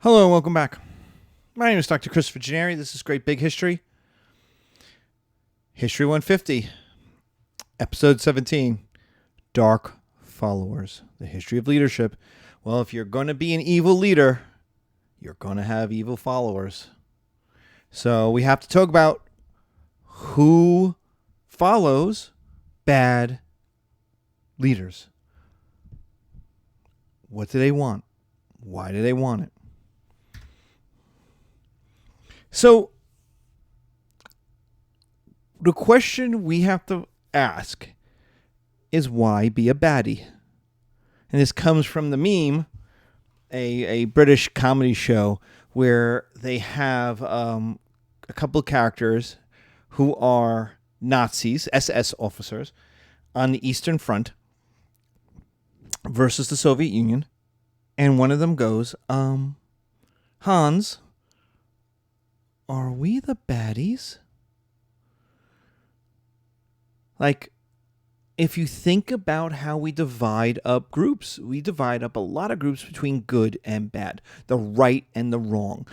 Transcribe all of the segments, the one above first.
Hello and welcome back. My name is Dr. Christopher Gennari. This is Great Big History. History 150, Episode 17, Dark Followers, the History of Leadership. Well, if you're going to be an evil leader, you're going to have evil followers. So we have to talk about who follows bad leaders. What do they want? Why do they want it? So, the question we have to ask is why be a baddie? And this comes from the meme, a British comedy show where they have a couple of characters who are Nazis, SS officers, on the Eastern Front versus the Soviet Union. And one of them goes, Hans, are we the baddies? Like, if you think about how we divide up groups, we divide up a lot of groups between good and bad, the right and the wrong.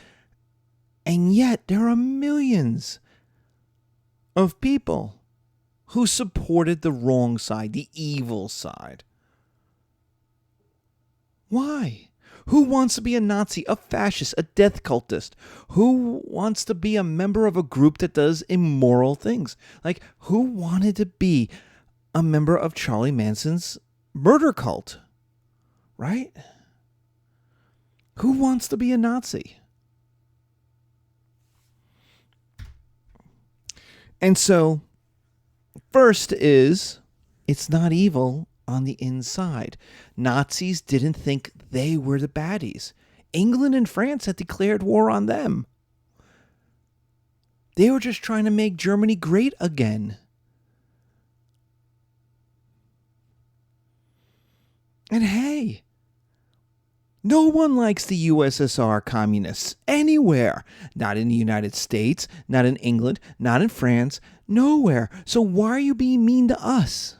And yet there are millions of people who supported the wrong side, the evil side. Why? Who wants to be a Nazi, a fascist, a death cultist? Who wants to be a member of a group that does immoral things? Like, who wanted to be a member of Charlie Manson's murder cult? Right? Who wants to be a Nazi? And so, first is, it's not evil on the inside. Nazis didn't think they were the baddies. England and France had declared war on them. They were just trying to make Germany great again. And hey, no one likes the USSR communists anywhere. Not in the United States, not in England, not in France, nowhere. So why are you being mean to us?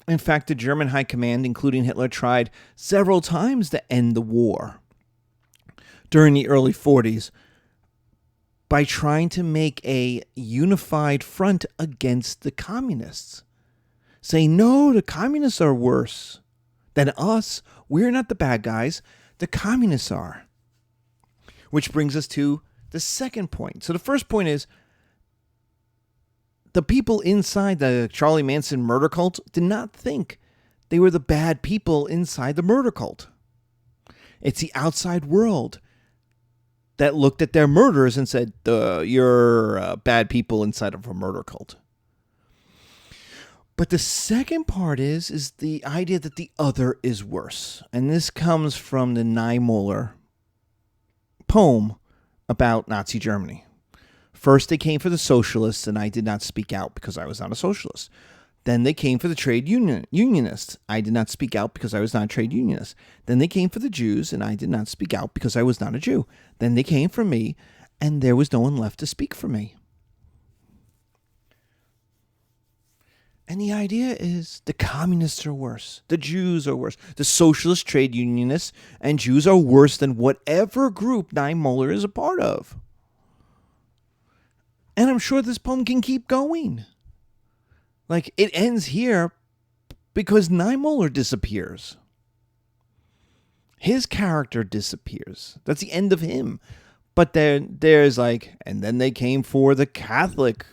In fact, the German High Command, including Hitler, tried several times to end the war during the early 40s by trying to make a unified front against the communists. Saying, no, the communists are worse than us. We're not the bad guys. The communists are. Which brings us to the second point. So the first point is, the people inside the Charlie Manson murder cult did not think they were the bad people inside the murder cult. It's the outside world that looked at their murders and said, you're bad people inside of a murder cult. But the second part is the idea that the other is worse. And this comes from the Niemöller poem about Nazi Germany. First, they came for the socialists, and I did not speak out because I was not a socialist. Then they came for the trade unionists. I did not speak out because I was not a trade unionist. Then they came for the Jews, and I did not speak out because I was not a Jew. Then they came for me, and there was no one left to speak for me. And the idea is the communists are worse. The Jews are worse. The socialist, trade unionists, and Jews are worse than whatever group Niemöller is a part of. And I'm sure this poem can keep going. Like, it ends here because Niemöller disappears. His character disappears. That's the end of him. But there's like, and then they came for the Catholic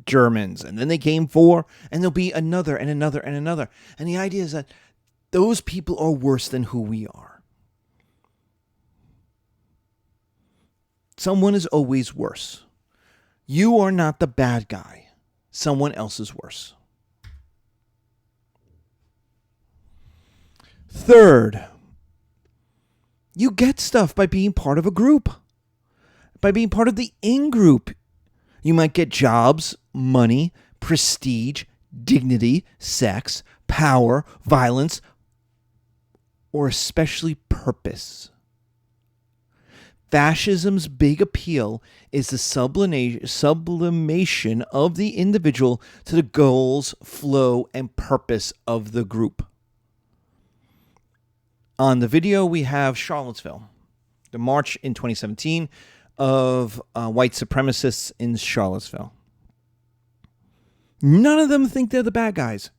Germans. And then they came for, and there'll be another and another and another. And the idea is that those people are worse than who we are. Someone is always worse. You are not the bad guy. Someone else is worse. Third, you get stuff by being part of a group. By being part of the in-group. You might get jobs, money, prestige, dignity, sex, power, violence, or especially purpose. Fascism's big appeal is the sublimation of the individual to the goals, flow, and purpose of the group. On the video, we have Charlottesville, the march in 2017 of white supremacists in Charlottesville. None of them think they're the bad guys.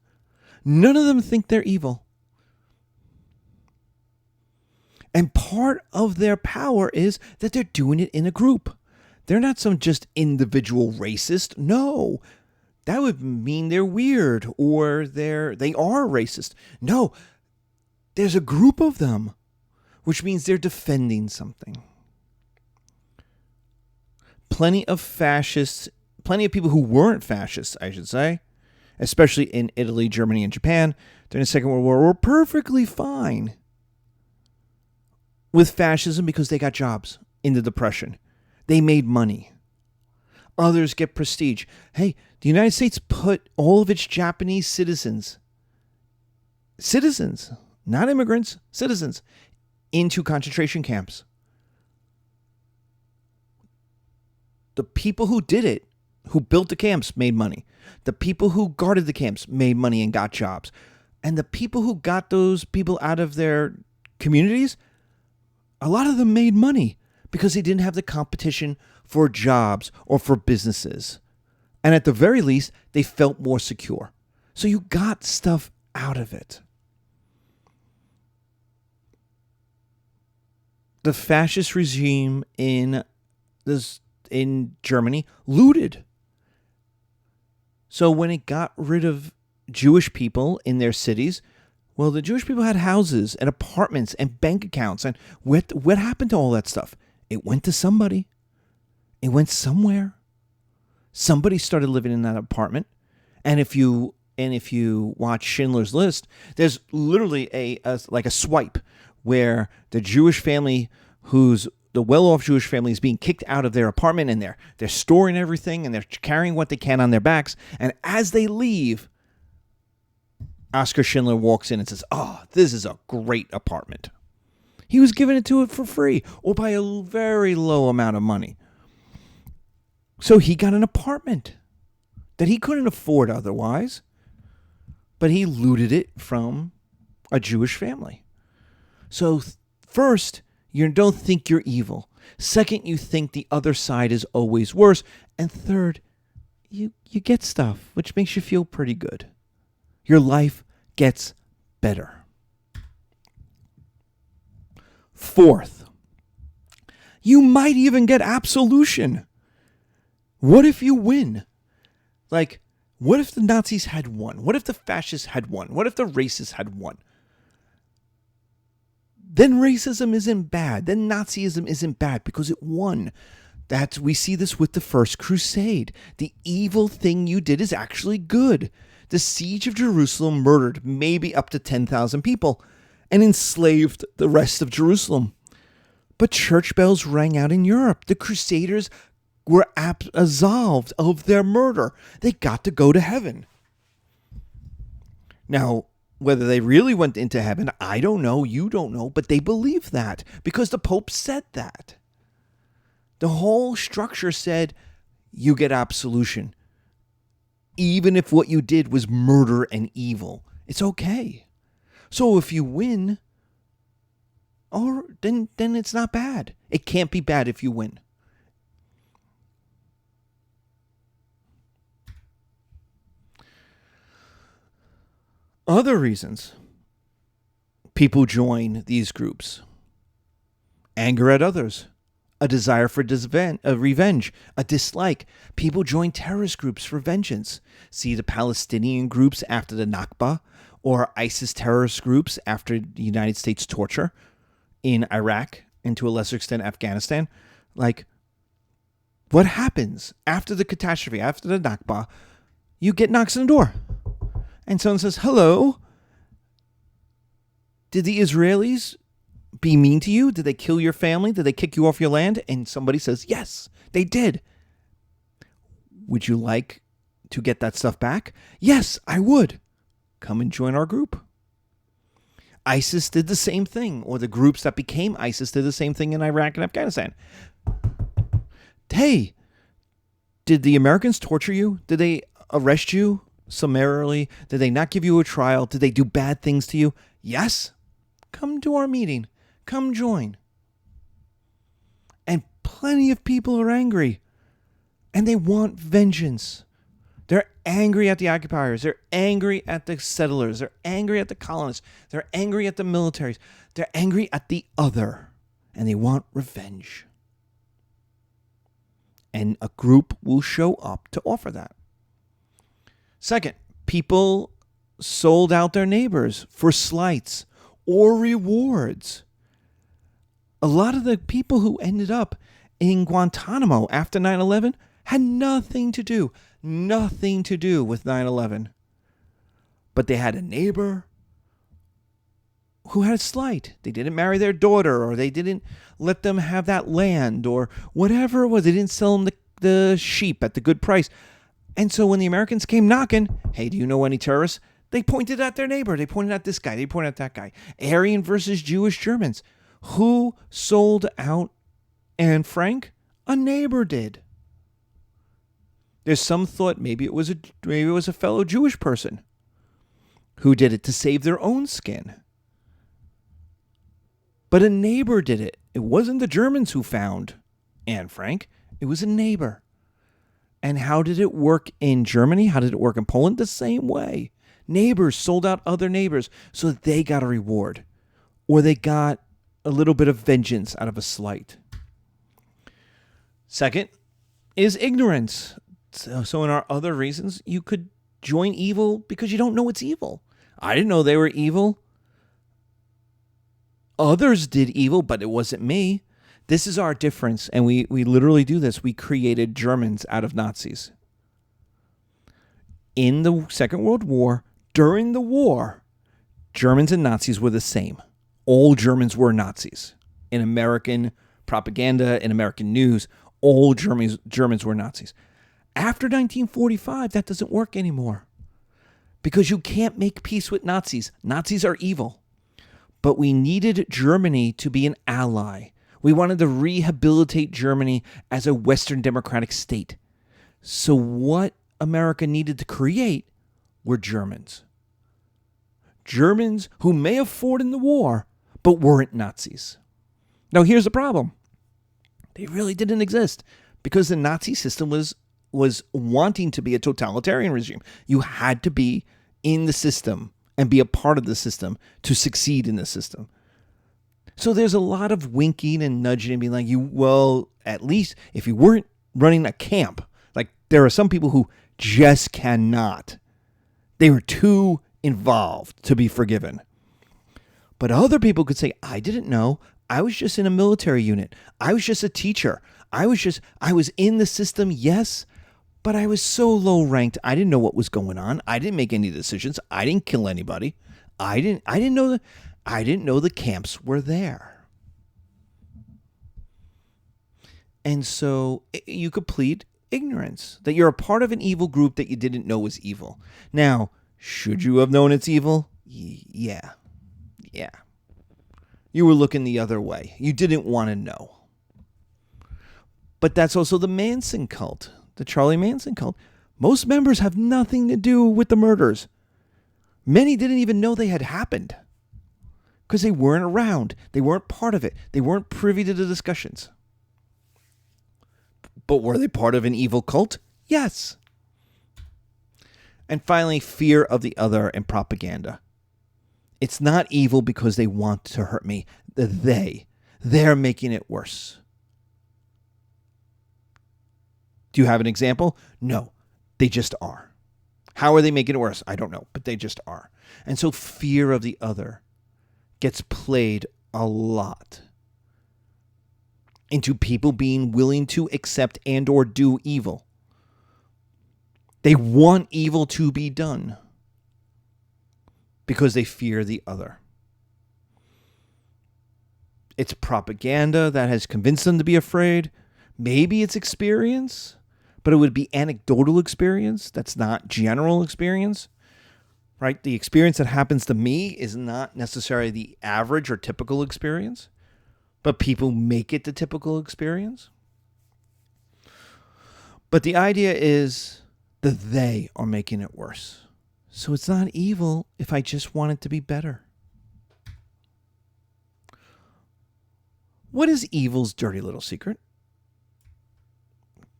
None of them think they're evil. And part of their power is that they're doing it in a group. They're not some just individual racist. No, that would mean they're weird or they are racist. No, there's a group of them, which means they're defending something. Plenty of people who weren't fascists, I should say, especially in Italy, Germany, and Japan during the Second World War, were perfectly fine with fascism because they got jobs in the Depression. They made money. Others get prestige. Hey, the United States put all of its Japanese citizens, not immigrants, citizens, into concentration camps. The people who did it, who built the camps, made money. The people who guarded the camps made money and got jobs. And the people who got those people out of their communities, a lot of them made money because they didn't have the competition for jobs or for businesses. And at the very least, they felt more secure. So you got stuff out of it. The fascist regime in Germany looted. So when it got rid of Jewish people in their cities, well, the Jewish people had houses and apartments and bank accounts. And what happened to all that stuff? It went to somebody. It went somewhere. Somebody started living in that apartment. And if you watch Schindler's List, there's literally a swipe where the Jewish family the well-off Jewish family is being kicked out of their apartment, and they're storing everything and they're carrying what they can on their backs. And as they leave, Oskar Schindler walks in and says, "Oh, this is a great apartment." He was giving it to it for free or by a very low amount of money. So he got an apartment that he couldn't afford otherwise, but he looted it from a Jewish family. So first, you don't think you're evil. Second, you think the other side is always worse. And third, you get stuff, which makes you feel pretty good. Your life gets better. Fourth, you might even get absolution. What if you win? Like, what if the Nazis had won? What if the fascists had won? What if the racists had won? Then racism isn't bad. Then Nazism isn't bad because it won. We see this with the First Crusade. The evil thing you did is actually good. The siege of Jerusalem murdered maybe up to 10,000 people and enslaved the rest of Jerusalem. But church bells rang out in Europe. The Crusaders were absolved of their murder. They got to go to heaven. Now, whether they really went into heaven, I don't know, you don't know, but they believe that because the Pope said that. The whole structure said you get absolution. Even if what you did was murder and evil, it's okay. So if you win, then it's not bad. It can't be bad if you win. Other reasons people join these groups: anger at others, a desire for revenge, a dislike. People join terrorist groups for vengeance. See the Palestinian groups after the Nakba, or ISIS terrorist groups after the United States torture in Iraq and to a lesser extent Afghanistan. Like, what happens after the catastrophe, after the Nakba? You get knocks on the door. And someone says, "Hello, did the Israelis be mean to you? Did they kill your family? Did they kick you off your land?" And somebody says, "Yes, they did." Would you like to get that stuff back? Yes, I would. Come and join our group. ISIS did the same thing, or the groups that became ISIS did the same thing in Iraq and Afghanistan. Hey, did the Americans torture you? Did they arrest you summarily? Did they not give you a trial? Did they do bad things to you? Yes. come to our meeting. Come join. And plenty of people are angry. And they want vengeance. They're angry at the occupiers. They're angry at the settlers. They're angry at the colonists. They're angry at the militaries. They're angry at the other. And they want revenge. And a group will show up to offer that. Second, people sold out their neighbors for slights or rewards. A lot of the people who ended up in Guantanamo after 9/11 had nothing to do with 9/11. But they had a neighbor who had a slight. They didn't marry their daughter, or they didn't let them have that land, or whatever it was. They didn't sell them the sheep at the good price. And so when the Americans came knocking, hey, do you know any terrorists? They pointed at their neighbor. They pointed at this guy. They pointed at that guy. Aryan versus Jewish Germans. Who sold out Anne Frank? A neighbor did. There's some thought maybe it was a fellow Jewish person who did it to save their own skin. But a neighbor did it. It wasn't the Germans who found Anne Frank. It was a neighbor. And how did it work in Germany? How did it work in Poland? The same way. Neighbors sold out other neighbors so that they got a reward, or they got a little bit of vengeance out of a slight. Second is ignorance. So in our other reasons, you could join evil because you don't know it's evil. I didn't know they were evil. Others did evil, but it wasn't me. This is our difference, and we literally do this. We created Germans out of Nazis. In the Second World War, during the war, Germans and Nazis were the same. All Germans were Nazis. In American propaganda, in American news, all Germans were Nazis. After 1945, that doesn't work anymore. Because you can't make peace with Nazis. Nazis are evil. But we needed Germany to be an ally. We wanted to rehabilitate Germany as a Western democratic state. So what America needed to create were Germans. Germans who may have fought in the war, but weren't Nazis. Now here's the problem. They really didn't exist because the Nazi system was wanting to be a totalitarian regime. You had to be in the system and be a part of the system to succeed in the system. So there's a lot of winking and nudging and being like, at least if you weren't running a camp, like there are some people who just cannot. They were too involved to be forgiven. But other people could say, I didn't know. I was just in a military unit. I was just a teacher. I was in the system, yes, but I was so low ranked. I didn't know what was going on. I didn't make any decisions. I didn't kill anybody. I didn't know the camps were there. And so you could plead ignorance, that you're a part of an evil group that you didn't know was evil. Now, should you have known it's evil? Yeah. You were looking the other way. You didn't want to know. But that's also the Manson cult, the Charlie Manson cult. Most members have nothing to do with the murders. Many didn't even know they had happened because they weren't around. They weren't part of it. They weren't privy to the discussions. But were they part of an evil cult? Yes. And finally, fear of the other and propaganda. It's not evil because they want to hurt me. They're making it worse. Do you have an example? No, they just are. How are they making it worse? I don't know, but they just are. And so fear of the other gets played a lot into people being willing to accept and or do evil. They want evil to be done because they fear the other. It's propaganda that has convinced them to be afraid. Maybe it's experience, but it would be anecdotal experience. That's not general experience, right? The experience that happens to me is not necessarily the average or typical experience, but people make it the typical experience. But the idea is that they are making it worse. So it's not evil if I just want it to be better. What is evil's dirty little secret?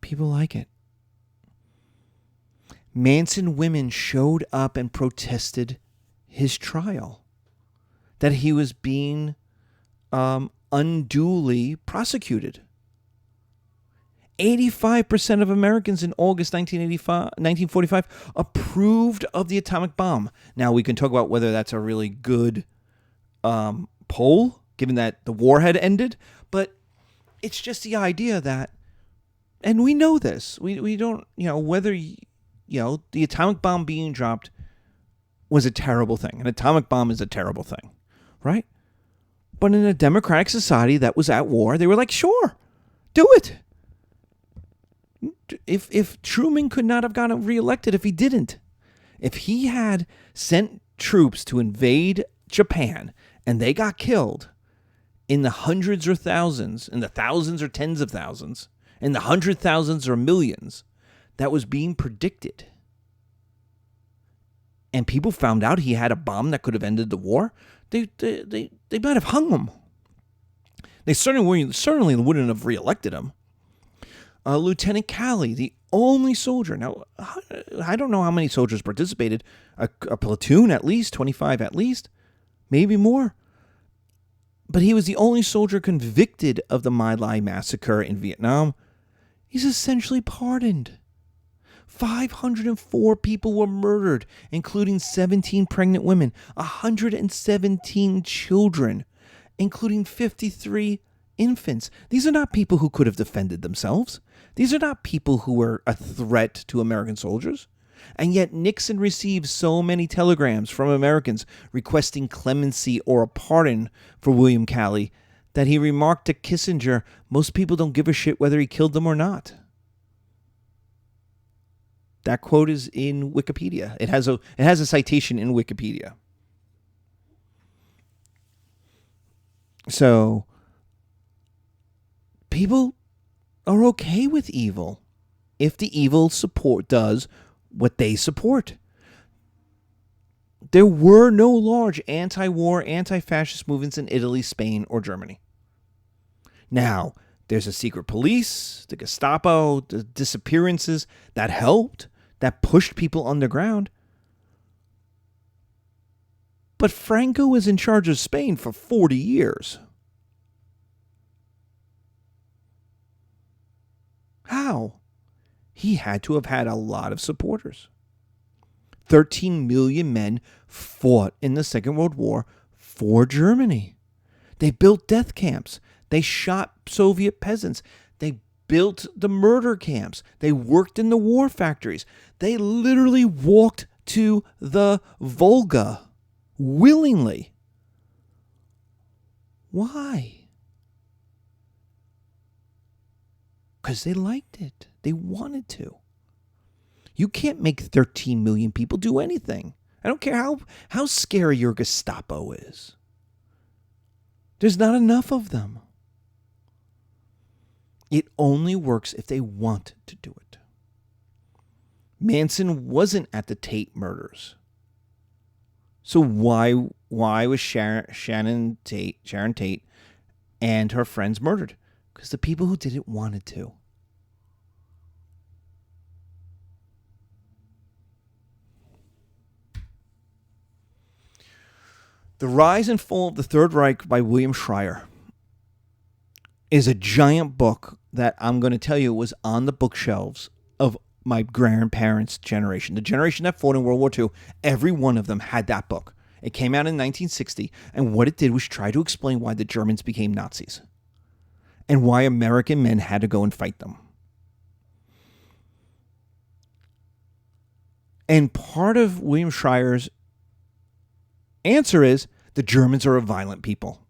People like it. Manson women showed up and protested his trial, that he was being unduly prosecuted. 85% of Americans in August 1945 approved of the atomic bomb. Now, we can talk about whether that's a really good poll, given that the war had ended, but it's just the idea that, and we know this, we don't, whether, the atomic bomb being dropped was a terrible thing. An atomic bomb is a terrible thing, right? But in a democratic society that was at war, they were like, sure, do it. If Truman could not have gotten reelected if he didn't. If he had sent troops to invade Japan and they got killed in the hundreds or thousands, in the thousands or tens of thousands, in the 100,000s or millions, that was being predicted, and people found out he had a bomb that could have ended the war, they might have hung him. They certainly wouldn't have reelected him. Lieutenant Calley, the only soldier. Now, I don't know how many soldiers participated. A platoon at least, 25 at least, maybe more. But he was the only soldier convicted of the My Lai massacre in Vietnam. He's essentially pardoned. 504 people were murdered, including 17 pregnant women, 117 children, including 53 infants. These are not people who could have defended themselves. These are not people who were a threat to American soldiers. And yet Nixon received so many telegrams from Americans requesting clemency or a pardon for William Calley that he remarked to Kissinger, most people don't give a shit whether he killed them or not. That quote is in Wikipedia. It has a citation in Wikipedia. So people are okay with evil if the evil does what they support. There were no large anti-war, anti-fascist movements in Italy, Spain, or Germany. Now, there's a secret police, the Gestapo, the disappearances that helped, that pushed people underground. But Franco was in charge of Spain for 40 years. How? He had to have had a lot of supporters. 13 million men fought in the Second World War for Germany. They built death camps. They shot Soviet peasants. They built the murder camps. They worked in the war factories. They literally walked to the Volga willingly. Why? Because they liked it. They wanted to. You can't make 13 million people do anything. I don't care how scary your Gestapo is. There's not enough of them. It only works if they want to do it. Manson wasn't at the Tate murders. So why was Sharon Tate and her friends murdered? Because the people who did it wanted to. The Rise and Fall of the Third Reich by William Schreier is a giant book that I'm going to tell you was on the bookshelves of my grandparents' generation. The generation that fought in World War II, every one of them had that book. It came out in 1960, and what it did was try to explain why the Germans became Nazis and why American men had to go and fight them. And part of William Schreier's answer is the Germans are a violent people.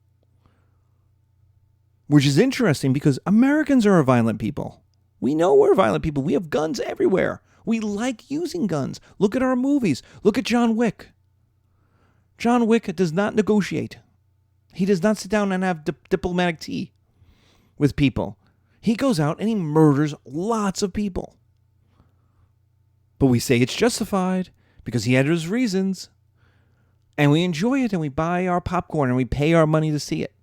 Which is interesting because Americans are a violent people. We know we're violent people. We have guns everywhere. We like using guns. Look at our movies. Look at John Wick. John Wick does not negotiate. He does not sit down and have diplomatic tea with people. He goes out and he murders lots of people. But we say it's justified because he had his reasons. And we enjoy it and we buy our popcorn and we pay our money to see it.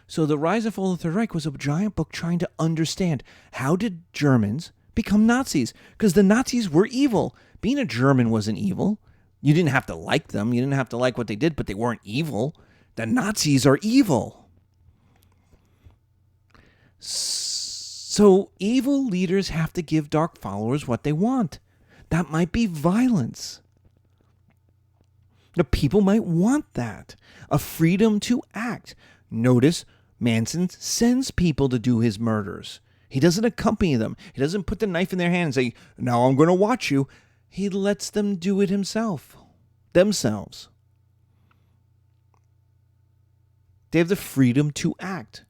So The Rise and Fall of the Third Reich was a giant book trying to understand, how did Germans become Nazis? Because the Nazis were evil. Being a German wasn't evil. You didn't have to like them. You didn't have to like what they did, but they weren't evil. The Nazis are evil. So evil leaders have to give dark followers what they want. That might be violence. The people might want that. A freedom to act. Notice Manson sends people to do his murders. He doesn't accompany them. He doesn't put the knife in their hand and say, now I'm going to watch you. He lets them do it themselves. They have the freedom to act.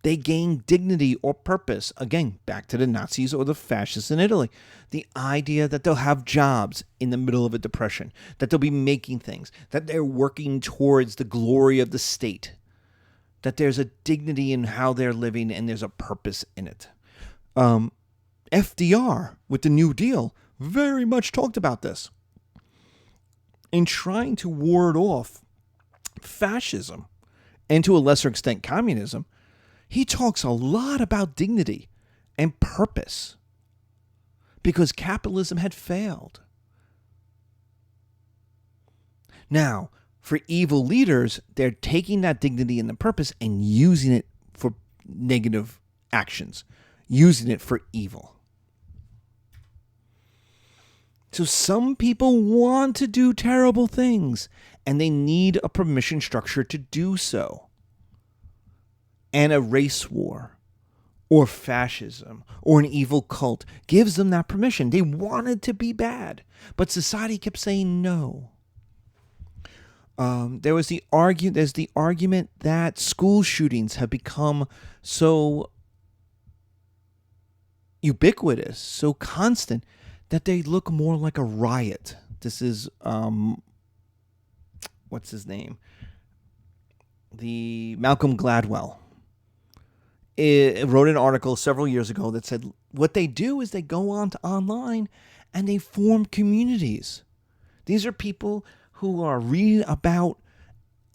They gain dignity or purpose. Again, back to the Nazis or the fascists in Italy. The idea that they'll have jobs in the middle of a depression, that they'll be making things, that they're working towards the glory of the state, that there's a dignity in how they're living and there's a purpose in it. FDR, with the New Deal, very much talked about this. In trying to ward off fascism, and to a lesser extent communism, he talks a lot about dignity and purpose because capitalism had failed. Now, for evil leaders, they're taking that dignity and the purpose and using it for negative actions, using it for evil. So some people want to do terrible things, and they need a permission structure to do so. And a race war or fascism or an evil cult gives them that permission. They wanted to be bad, but society kept saying no. There's the argument that school shootings have become so ubiquitous, so constant, that they look more like a riot. This is, what's his name? The Malcolm Gladwell. It wrote an article several years ago that said what they do is they go on to online and they form communities. These are people who are reading about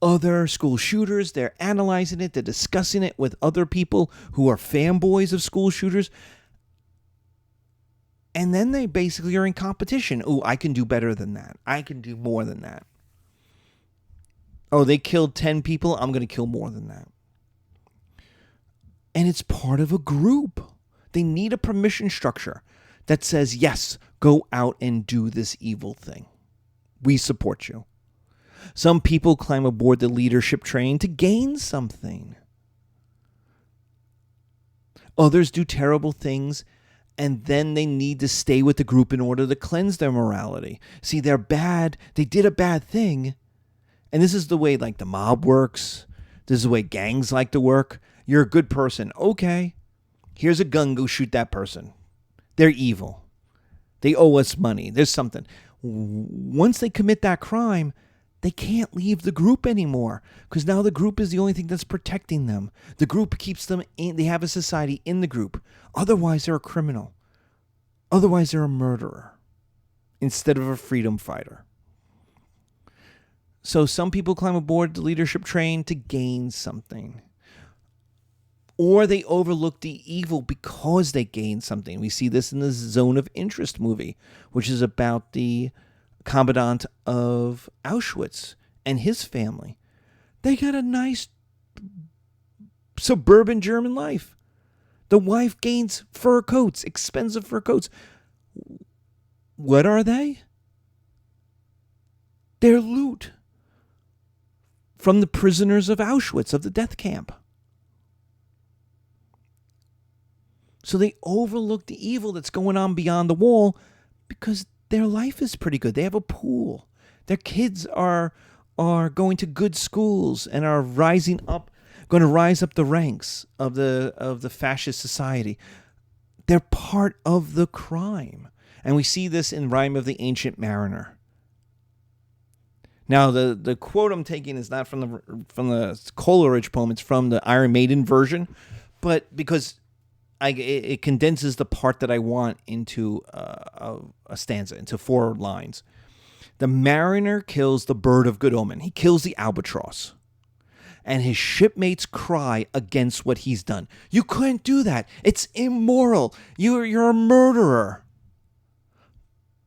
other school shooters. They're analyzing it. They're discussing it with other people who are fanboys of school shooters. And then they basically are in competition. Oh, I can do better than that. I can do more than that. Oh, they killed 10 people. I'm going to kill more than that. And it's part of a group. They need a permission structure that says, yes, go out and do this evil thing. We support you. Some people climb aboard the leadership train to gain something. Others do terrible things, and then they need to stay with the group in order to cleanse their morality. See, they're bad. They did a bad thing. And this is the way like the mob works. This is the way gangs like to work. You're a good person. Okay, here's a gun. Go shoot that person. They're evil. They owe us money. There's something. Once they commit that crime, they can't leave the group anymore because now the group is the only thing that's protecting them. The group keeps them in. They have a society in the group. Otherwise, they're a criminal. Otherwise, they're a murderer instead of a freedom fighter. So some people climb aboard the leadership train to gain something. Or they overlook the evil because they gain something. We see this in the Zone of Interest movie, which is about the commandant of Auschwitz and his family. They got a nice suburban German life. The wife gains fur coats, expensive fur coats. What are they? They're loot from the prisoners of Auschwitz, of the death camp. So they overlook the evil that's going on beyond the wall because their life is pretty good. They have a pool. Their kids are going to good schools and are going to rise up the ranks of the fascist society. They're part of the crime. And we see this in Rime of the Ancient Mariner. Now, the quote I'm taking is not from the Coleridge poem. It's from the Iron Maiden version. But because it condenses the part that I want into a stanza, into 4 lines. The mariner kills the bird of good omen. He kills the albatross. and his shipmates cry against what he's done. You couldn't do that. It's immoral. You're a murderer.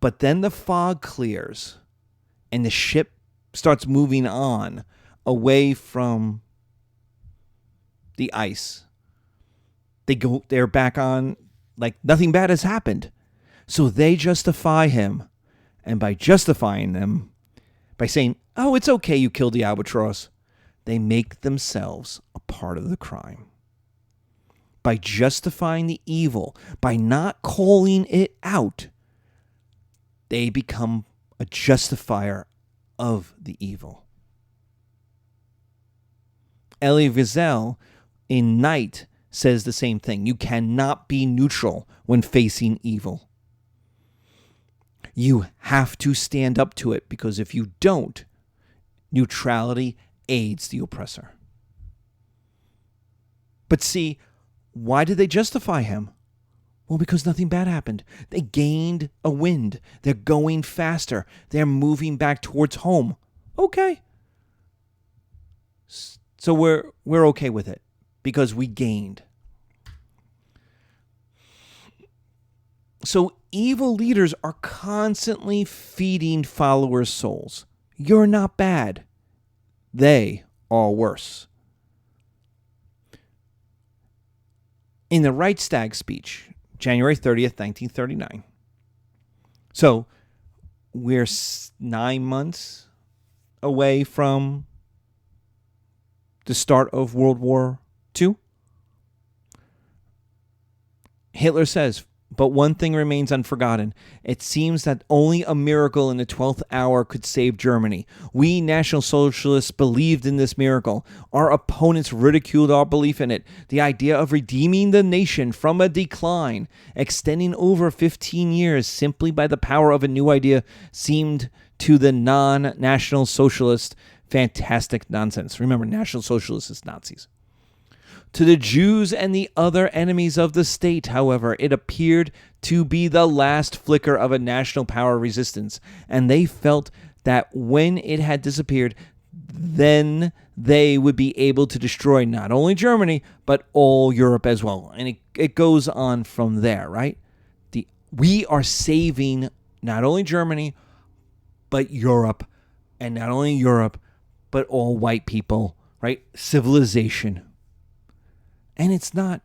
But then the fog clears and the ship starts moving on away from the ice. They're back on like nothing bad has happened. So they justify him. And by justifying them, by saying, oh, it's okay you killed the albatross, they make themselves a part of the crime. By justifying the evil, by not calling it out, they become a justifier of the evil. Elie Wiesel in Night says the same thing. You cannot be neutral when facing evil. You have to stand up to it, because if you don't, neutrality aids the oppressor. But see, why did they justify him? Well, because nothing bad happened. They gained a wind. They're going faster. They're moving back towards home. Okay. So we're okay with it because we gained. So evil leaders are constantly feeding followers' souls. You're not bad. They are worse. In the Reichstag speech, January 30th, 1939. So we're 9 months away from the start of World War II. Hitler says, but one thing remains unforgotten. It seems that only a miracle in the 12th hour could save Germany. We National Socialists believed in this miracle. Our opponents ridiculed our belief in it. The idea of redeeming the nation from a decline, extending over 15 years simply by the power of a new idea, seemed to the non-National Socialist fantastic nonsense. Remember, National Socialists is Nazis. To the Jews and the other enemies of the state, however, it appeared to be the last flicker of a national power resistance, and they felt that when it had disappeared, then they would be able to destroy not only Germany, but all Europe as well. And it goes on from there, right? We are saving not only Germany, but Europe, and not only Europe, but all white people, right? Civilization. And it's not,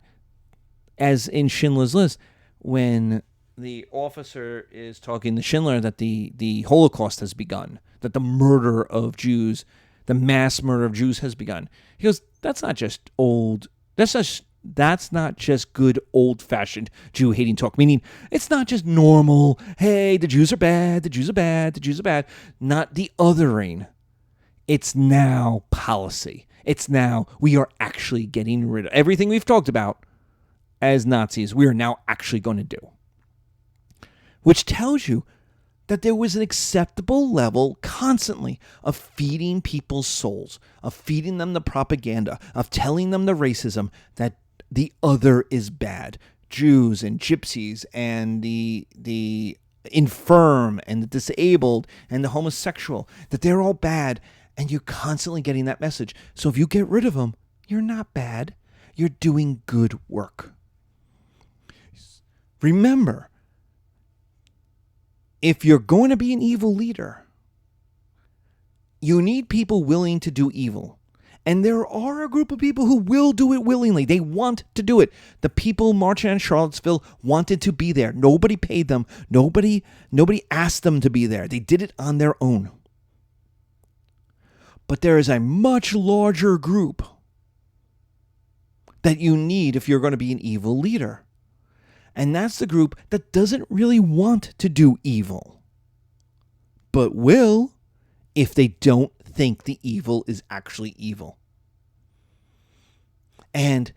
as in Schindler's List, when the officer is talking to Schindler that the Holocaust has begun, that the murder of Jews, the mass murder of Jews has begun. He goes, that's not just good old-fashioned Jew-hating talk, meaning it's not just normal, hey, the Jews are bad, the Jews are bad, the Jews are bad. Not the othering. It's now policy. It's now we are actually getting rid of everything we've talked about as Nazis. We are now actually going to do. Which tells you that there was an acceptable level constantly of feeding people's souls, of feeding them the propaganda, of telling them the racism that the other is bad. Jews and gypsies and the infirm and the disabled and the homosexual, that they're all bad. And you're constantly getting that message. So if you get rid of them, you're not bad. You're doing good work. Remember, if you're going to be an evil leader, you need people willing to do evil. And there are a group of people who will do it willingly. They want to do it. The people marching on Charlottesville wanted to be there. Nobody paid them. Nobody asked them to be there. They did it on their own. But there is a much larger group that you need if you're going to be an evil leader. And that's the group that doesn't really want to do evil, but will if they don't think the evil is actually evil. And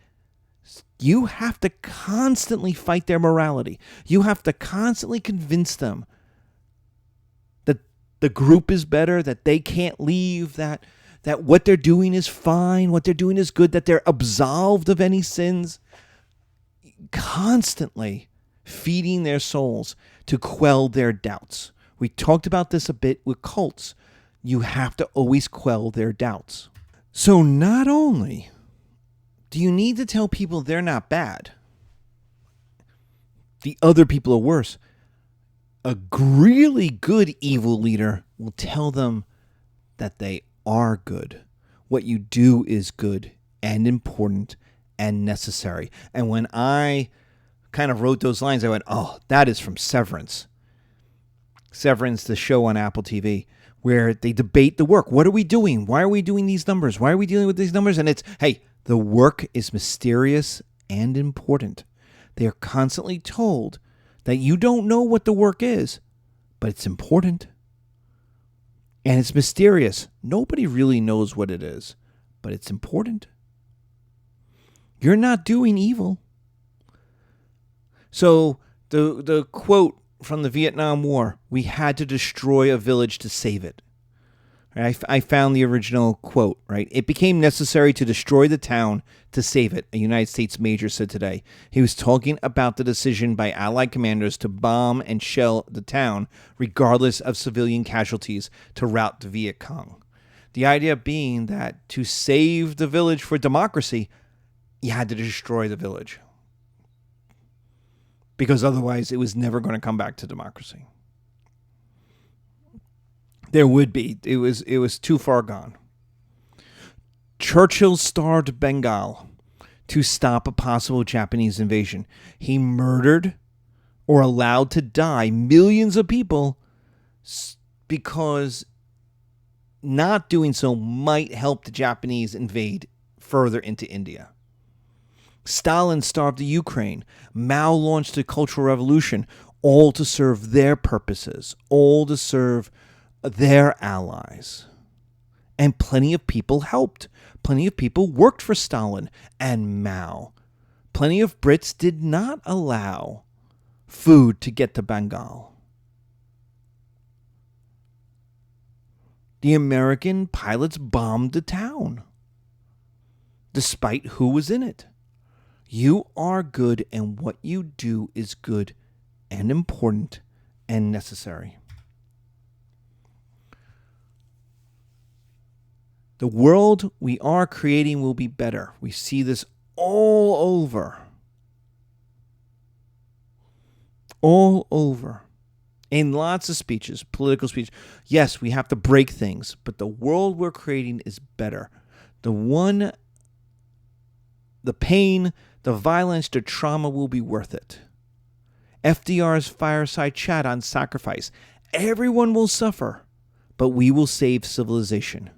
you have to constantly fight their morality. You have to constantly convince them the group is better, that they can't leave, that what they're doing is fine, what they're doing is good, that they're absolved of any sins. Constantly feeding their souls to quell their doubts. We talked about this a bit with cults. You have to always quell their doubts. So not only do you need to tell people they're not bad, the other people are worse. A really good evil leader will tell them that they are good. What you do is good and important and necessary. And when I kind of wrote those lines, I went, oh, that is from Severance. Severance, the show on Apple TV, where they debate the work. What are we doing? Why are we doing these numbers? Why are we dealing with these numbers? And it's, hey, the work is mysterious and important. They are constantly told that you don't know what the work is, but it's important. And it's mysterious. Nobody really knows what it is, but it's important. You're not doing evil. So the quote from the Vietnam War, we had to destroy a village to save it. I found the original quote, right? It became necessary to destroy the town to save it, a United States major said today. He was talking about the decision by Allied commanders to bomb and shell the town, regardless of civilian casualties, to rout the Viet Cong. The idea being that to save the village for democracy, you had to destroy the village. Because otherwise it was never going to come back to democracy. There would be. It was too far gone. Churchill starved Bengal to stop a possible Japanese invasion. He murdered or allowed to die millions of people because not doing so might help the Japanese invade further into India. Stalin starved the Ukraine. Mao launched the Cultural Revolution, all to serve their purposes, all to serve their allies. And plenty of people helped. Plenty of people worked for Stalin and Mao. Plenty of Brits did not allow food to get to Bengal. The American pilots bombed the town, despite who was in it. You are good, and what you do is good and important and necessary. The world we are creating will be better. We see this all over. All over. In lots of speeches, political speeches. Yes, we have to break things, but the world we're creating is better. The pain, the violence, the trauma will be worth it. FDR's fireside chat on sacrifice. Everyone will suffer, but we will save civilization.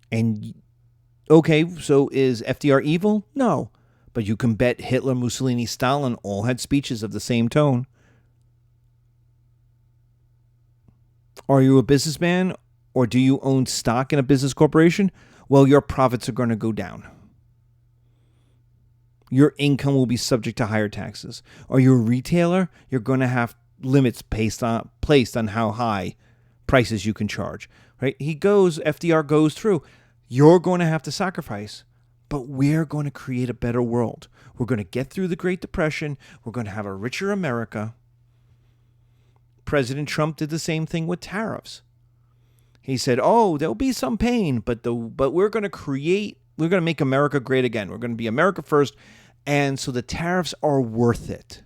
And, okay, so is FDR evil? No. But you can bet Hitler, Mussolini, Stalin all had speeches of the same tone. Are you a businessman or do you own stock in a business corporation? Well, your profits are going to go down. Your income will be subject to higher taxes. Are you a retailer? You're going to have limits placed on how high prices you can charge. Right? FDR goes through. You're going to have to sacrifice, but we're going to create a better world. We're going to get through the Great Depression. We're going to have a richer America. President Trump did the same thing with tariffs. He said, "Oh, there'll be some pain, but we're going to make America great again. We're going to be America first, and so the tariffs are worth it."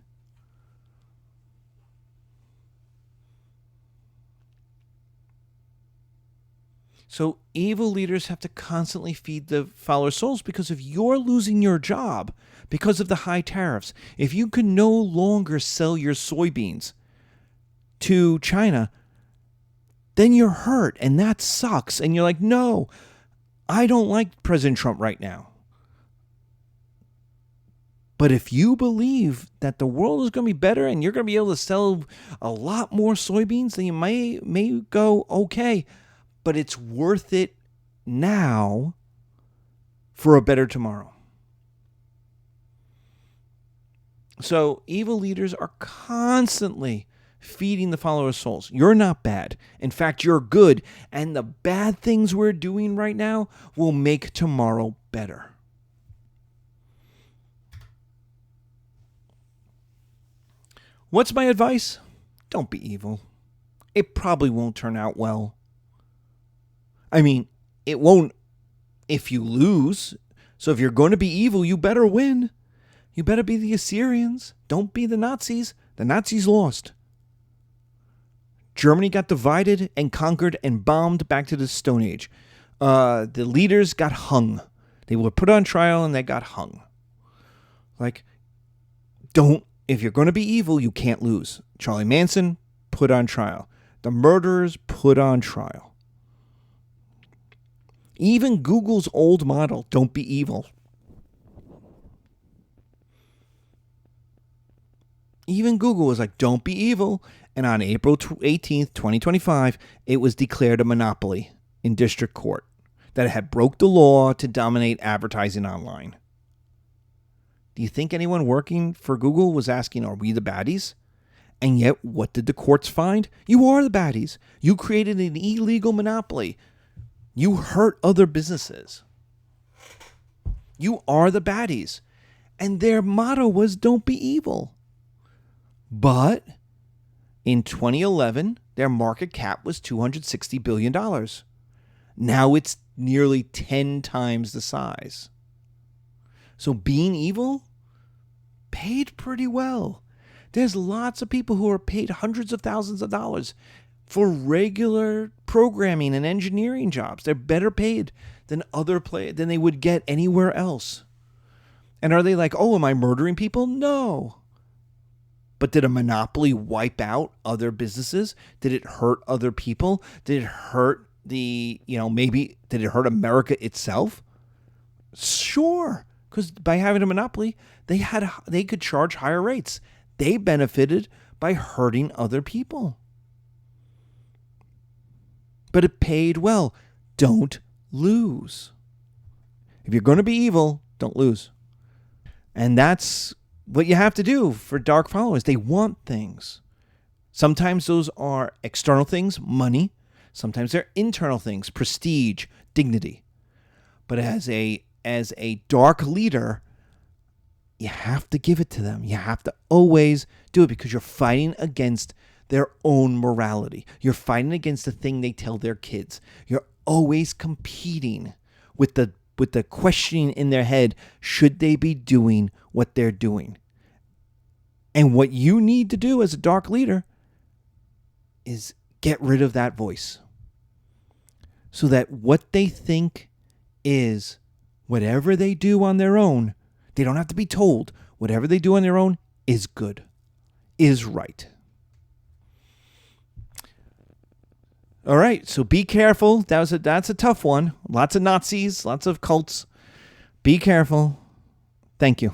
So evil leaders have to constantly feed the followers' souls, because if you're losing your job because of the high tariffs, if you can no longer sell your soybeans to China, then you're hurt, and that sucks. And you're like, no, I don't like President Trump right now. But if you believe that the world is going to be better and you're going to be able to sell a lot more soybeans, then you may go, okay, but it's worth it now for a better tomorrow. So evil leaders are constantly feeding the followers' souls. You're not bad. In fact, you're good. And the bad things we're doing right now will make tomorrow better. What's my advice? Don't be evil. It probably won't turn out well. I mean, it won't if you lose. So if you're going to be evil, you better win. You better be the Assyrians. Don't be the Nazis. The Nazis lost. Germany got divided and conquered and bombed back to the Stone Age. The leaders got hung. They were put on trial and they got hung. Like, if you're going to be evil, you can't lose. Charlie Manson, put on trial. The murderers, put on trial. Even Google's old model, don't be evil. Even Google was like, don't be evil. And on April 18th, 2025, it was declared a monopoly in district court that it had broke the law to dominate advertising online. Do you think anyone working for Google was asking, are we the baddies? And yet, what did the courts find? You are the baddies. You created an illegal monopoly. You hurt other businesses. You are the baddies. And their motto was, don't be evil. But in 2011, their market cap was $260 billion. Now it's nearly 10 times the size. So being evil paid pretty well. There's lots of people who are paid hundreds of thousands of dollars for regular programming and engineering jobs. They're better paid than than they would get anywhere else. And are they like, oh, am I murdering people? No. But did a monopoly wipe out other businesses? Did it hurt other people? Did it hurt maybe did it hurt America itself? Sure, because by having a monopoly, they could charge higher rates. They benefited by hurting other people. But it paid well. Don't lose. If you're going to be evil, don't lose. And that's what you have to do for dark followers. They want things. Sometimes those are external things, money. Sometimes they're internal things, prestige, dignity. But as a dark leader, you have to give it to them. You have to always do it because you're fighting against their own morality. You're fighting against the thing they tell their kids. You're always competing with the questioning in their head, should they be doing what they're doing? And what you need to do as a dark leader is get rid of that voice. So that what they think is whatever they do on their own, they don't have to be told. Whatever they do on their own is good, is right. All right, so be careful. That's a tough one. Lots of Nazis, lots of cults. Be careful. Thank you.